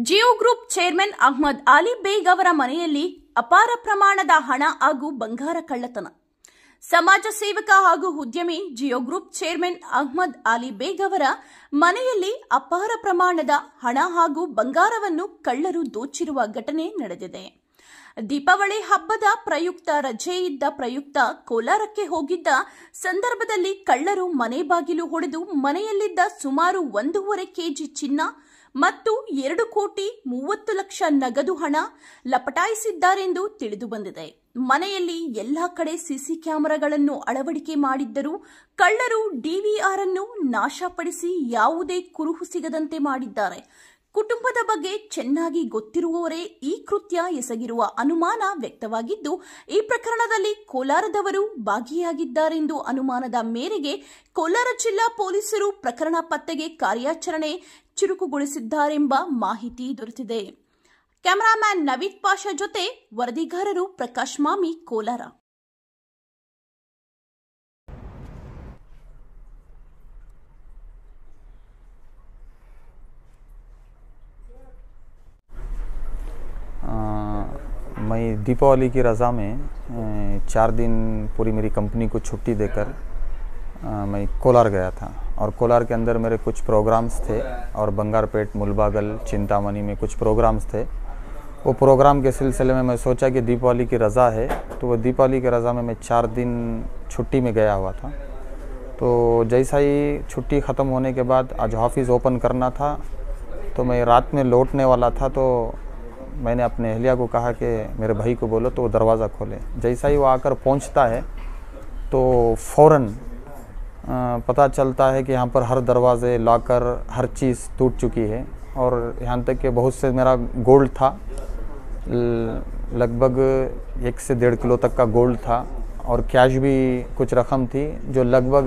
Jio group chairman Ahmed Ali ಬೇಗ್ ಅವರ ಮನೆಯಲ್ಲಿ ಅಪಾರ ಪ್ರಮಾಣದ ಹಣ ಹಾಗೂ ಬಂಗಾರ ಕಳ್ಳತನ. ಸಮಾಜ ಸೇವಕ ಹಾಗೂ ಉದ್ಯಮಿ ಜಿಯೋ ಗ್ರೂಪ್ ಚೇರ್ಮನ್ ಅಹ್ಮದ್ ಅಲಿ ಬೇಗ್ ಅವರ ಮನೆಯಲ್ಲಿ ಅಪಾರ ಪ್ರಮಾಣದ ಹಣ ಹಾಗೂ ಬಂಗಾರವನ್ನು ಕಳ್ಳರು ದೋಚಿರುವ ಘಟನೆ ನಡೆದಿದೆ. ದೀಪಾವಳಿ ಹಬ್ಬದ ಪ್ರಯುಕ್ತ ರಜೆ ಇದ್ದ ಪ್ರಯುಕ್ತ ಕೋಲಾರಕ್ಕೆ ಹೋಗಿದ್ದ ಸಂದರ್ಭದಲ್ಲಿ ಕಳ್ಳರು ಮನೆ ಬಾಗಿಲು ಹೊಡೆದು ಮನೆಯಲ್ಲಿದ್ದ ಸುಮಾರು 1.5 ಕೆಜಿ ಚಿನ್ನ ಮತ್ತು 2,30,00,000 ನಗದು ಹಣ ಲಪಟಾಯಿಸಿದ್ದಾರೆಂದು ತಿಳಿದುಬಂದಿದೆ. ಮನೆಯಲ್ಲಿ ಎಲ್ಲಾ ಕಡೆ ಸಿಸಿ ಕ್ಯಾಮೆರಾಗಳನ್ನು ಅಳವಡಿಕೆ ಮಾಡಿದ್ದರೂ ಕಳ್ಳರು ಡಿವಿಆರ್ ಅನ್ನು ನಾಶಪಡಿಸಿ ಯಾವುದೇ ಕುರುಹು ಸಿಗದಂತೆ ಮಾಡಿದ್ದಾರೆ. ಕುಟುಂಬದ ಬಗ್ಗೆ ಚೆನ್ನಾಗಿ ಗೊತ್ತಿರುವವರೇ ಈ ಕೃತ್ಯ ಎಸಗಿರುವ ಅನುಮಾನ ವ್ಯಕ್ತವಾಗಿದ್ದು, ಈ ಪ್ರಕರಣದಲ್ಲಿ ಕೋಲಾರದವರು ಭಾಗಿಯಾಗಿದ್ದಾರೆಂದು ಅನುಮಾನದ ಮೇರೆಗೆ ಕೋಲಾರ ಜಿಲ್ಲಾ ಪೊಲೀಸರು ಪ್ರಕರಣ ಪತ್ತೆಗೆ ಕಾರ್ಯಾಚರಣೆ ಚುರುಕುಗೊಳಿಸಿದ್ದಾರೆಂಬ ಮಾಹಿತಿ ದೊರೆತಿದೆ. ಕ್ಯಾಮರಾಮ್ಯಾನ್ ನವೀದ್ ಪಾಷಾ ಜೊತೆ ವರದಿಗಾರರು ಪ್ರಕಾಶ್ ಮಾಮಿ, ಕೋಲಾರ. मैं दीपावली की रज़ा में 4 दिन पूरी मेरी कंपनी को छुट्टी देकर मैं कोलार गया था और कोलार के अंदर मेरे कुछ प्रोग्राम्स थे और बंगारपेट, मुलबागल, चिंतामणी में कुछ प्रोग्राम्स थे. वो प्रोग्राम के सिलसिले में मैं सोचा कि दीपावली की रज़ा है, तो वो दीपावली की रज़ा में मैं 4 दिन छुट्टी में गया हुआ था. तो जैसा ही छुट्टी ख़त्म होने के बाद आज ऑफिस ओपन करना था, तो मैं रात में लौटने वाला था. तो मैंने अपने अहलिया को कहा कि मेरे भाई को बोलो तो वो दरवाज़ा खोले. जैसा ही वो आकर पहुंचता है तो फ़ौरन पता चलता है कि यहाँ पर हर दरवाज़े, लॉकर, हर चीज़ टूट चुकी है. और यहाँ तक कि बहुत से मेरा गोल्ड था, लगभग 1 से 1.5 किलो तक का गोल्ड था और कैश भी कुछ रकम थी जो लगभग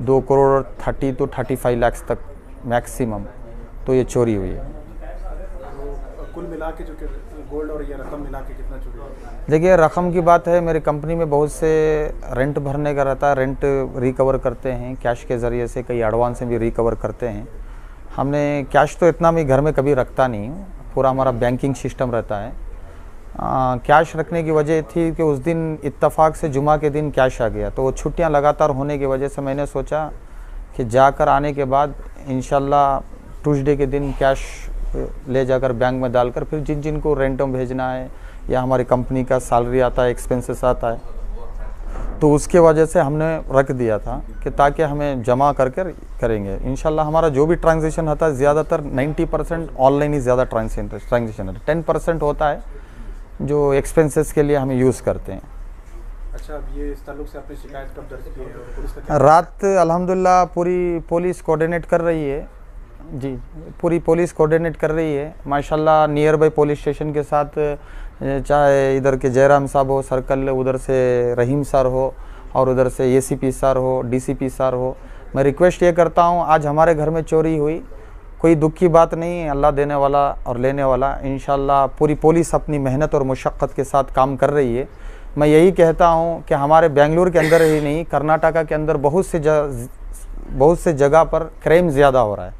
2,30 to 35 लाख तक मैक्सिमम. तो ये चोरी हुई है. कुल मिला के जो गोल्ड और ये रकम मिला के कितना चोरी हुआ? देखिए, रकम की बात है, मेरी कंपनी में बहुत से रेंट भरने का रहता है, रेंट रिकवर करते हैं कैश के ज़रिए से, कई एडवांस भी रिकवर करते हैं. हमने कैश तो इतना भी घर में कभी रखता नहीं, पूरा हमारा बैंकिंग सिस्टम रहता है. कैश रखने की वजह थी कि उस दिन इत्तफाक से जुमा के दिन कैश आ गया, तो वो छुट्टियां लगातार होने की वजह से मैंने सोचा कि जाकर आने के बाद इंशाल्लाह ट्यूसडे के दिन कैश ले जाकर बैंक में डालकर फिर जिन जिन को रेंटों भेजना है या हमारी कंपनी का सैलरी आता है, एक्सपेंसेस आता है, तो उसके वजह से हमने रख दिया था कि ताकि हमें जमा करके करेंगे. इंशाल्लाह हमारा जो भी ट्रांजेक्शन होता है ज़्यादातर 90% ऑनलाइन ही ज़्यादा ट्रांजेक्शन है. 10% होता है जो एक्सपेंसेस के लिए हमें यूज़ करते हैं. अच्छा, अब ये इस ताल्लुक से आपने शिकायत कब दर्ज की है और पुलिस का क्या? रात अल्हम्दुलिल्लाह पूरी पुलिस कोऑर्डिनेट कर रही है. जी, पूरी पुलिस कोऑर्डिनेट कर रही है माशाल्लाह. नियर बाई पुलिस स्टेशन के साथ चाहे इधर के जयराम साहब हो सर्कल, उधर से रहीम सर हो और उधर से एसीपी सर हो, डीसीपी सर हो, मैं रिक्वेस्ट ये करता हूँ, आज हमारे घर में चोरी हुई, कोई दुख की बात नहीं, अल्लाह देने वाला और लेने वाला. इंशाल्लाह पूरी पुलिस अपनी मेहनत और मुशक्क़त के साथ काम कर रही है. मैं यही कहता हूँ कि हमारे बेंगलुरु के अंदर ही नहीं, कर्नाटका के अंदर बहुत से जगह पर क्राइम ज़्यादा हो रहा है.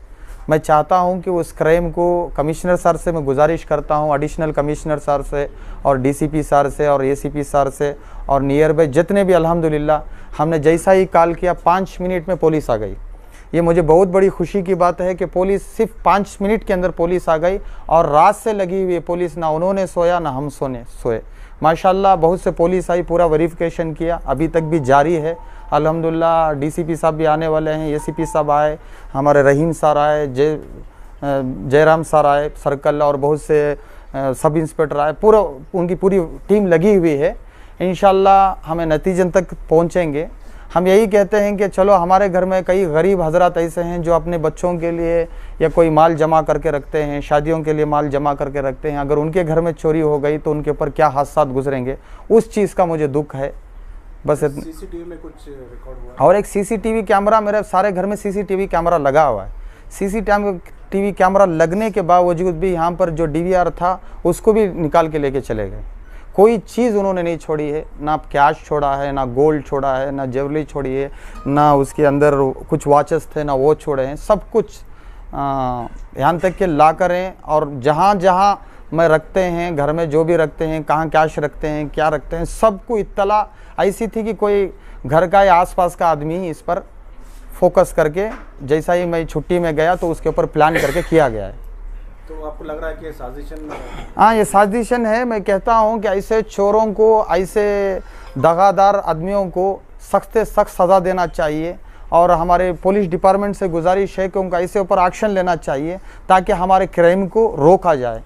मैं चाहता हूं कि उस क्राइम को कमिश्नर सर से मैं गुजारिश करता हूं, एडिशनल कमिश्नर सर से और डीसीपी सर से और एसीपी सर से और नियर बाई जितने भी, अल्हम्दुलिल्लाह हमने जैसा ही कॉल किया 5 मिनट में पुलिस आ गई. ये मुझे बहुत बड़ी खुशी की बात है कि पुलिस सिर्फ 5 मिनट के अंदर पुलिस आ गई और रात से लगी हुई पुलिस, ना उन्होंने सोया ना हम सोए. माशाल्लाह बहुत से पुलिस आई, पूरा वेरिफिकेशन किया, अभी तक भी जारी है. अल्हम्दुलिल्लाह डीसीपी साहब भी आने वाले हैं, एसीपी साहब आए, हमारे रहीम सर आए, जयराम सर आए सर्कल, और बहुत से सब इंस्पेक्टर आए, पूरा उनकी पूरी टीम लगी हुई है. इंशाल्लाह हमें नतीजन तक पहुंचेंगे. हम यही कहते हैं कि चलो, हमारे घर में कई गरीब हजरात ऐसे हैं जो अपने बच्चों के लिए या कोई माल जमा करके रखते हैं, शादियों के लिए माल जमा करके रखते हैं. अगर उनके घर में चोरी हो गई तो उनके ऊपर क्या हादसात गुजरेंगे, उस चीज़ का मुझे दुख है. बस सीसीटीवी में कुछ रिकॉर्ड हुआ? और एक सीसीटीवी कैमरा, मेरे सारे घर में सीसीटीवी कैमरा लगा हुआ है. सीसीटीवी कैमरा लगने के बावजूद भी यहाँ पर जो डीवीआर था उसको भी निकाल के लेके चले गए. कोई चीज़ उन्होंने नहीं छोड़ी है, ना कैश छोड़ा है, ना गोल्ड छोड़ा है, ना ज्वेलरी छोड़ी है, ना उसके अंदर कुछ वॉचेस थे ना वो छोड़े हैं, सब कुछ यहाँ तक कि ला करें और जहाँ जहाँ में रखते हैं, घर में जो भी रखते हैं, कहाँ कैश रखते हैं, क्या रखते हैं, सबको इत्तला ऐसी थी कि कोई घर का या आसपास का आदमी ही इस पर फोकस करके, जैसा ही मैं छुट्टी में गया तो उसके ऊपर प्लान करके किया गया है। तो आपको लग रहा है कि ये साजिशन? हाँ, ये साजिशन है। मैं कहता हूँ कि ऐसे चोरों को, ऐसे दगादार आदमियों को सख्त से सख्त सज़ा देना चाहिए और हमारे पुलिस डिपार्टमेंट से गुजारिश है कि उनका ऐसे ऊपर एक्शन लेना चाहिए ताकि हमारे क्राइम को रोका जाए।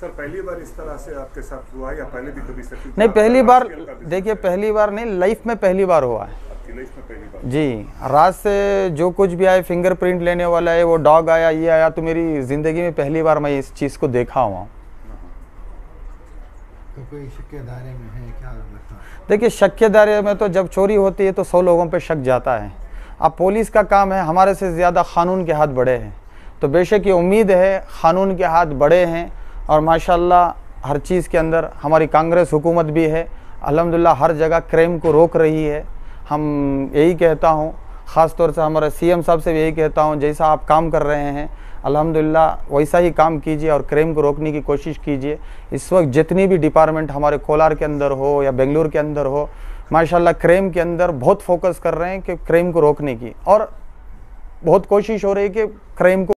सर, पहली बार इस तरह से आपके साथ हुआ या पहले भी कभी? नहीं, पहली बार। देखिए, पहली बार नहीं, लाइफ में पहली बार हुआ है। आपकी लाइफ में पहली बार? जी। रात से जो कुछ भी आए, फिंगरप्रिंट लेने वाला है, वो डॉग आया, ये आया, तो मेरी ज़िंदगी में पहली बार मैं इस चीज़ को देखा हुआ हूँ। तो कोई शक के दायरे में है क्या लगता है? देखिए, शक के दायरे में तो जब चोरी होती है तो 100 लोगों पे शक जाता है। अब पुलिस का काम है, हमारे से ज़्यादा कानून के हाथ बड़े हैं, तो बेशक ये उम्मीद है कानून के हाथ बड़े हैं और माशाल्लाह हर चीज़ के अंदर हमारी कांग्रेस हुकूमत भी है, अल्हम्दुलिल्लाह हर जगह क्राइम को रोक रही है। हम यही कहता हूँ, ख़ास तौर से हमारे सीएम साहब से भी यही कहता हूँ, जैसा आप काम कर रहे हैं अल्हम्दुलिल्लाह वैसा ही काम कीजिए और क्राइम को रोकने की कोशिश कीजिए। इस वक्त जितनी भी डिपार्टमेंट हमारे कोलार के अंदर हो या बेंगलुरु के अंदर हो, माशाल्लाह क्राइम के अंदर बहुत फोकस कर रहे हैं कि क्राइम को रोकने की, और बहुत कोशिश हो रही है कि क्राइम को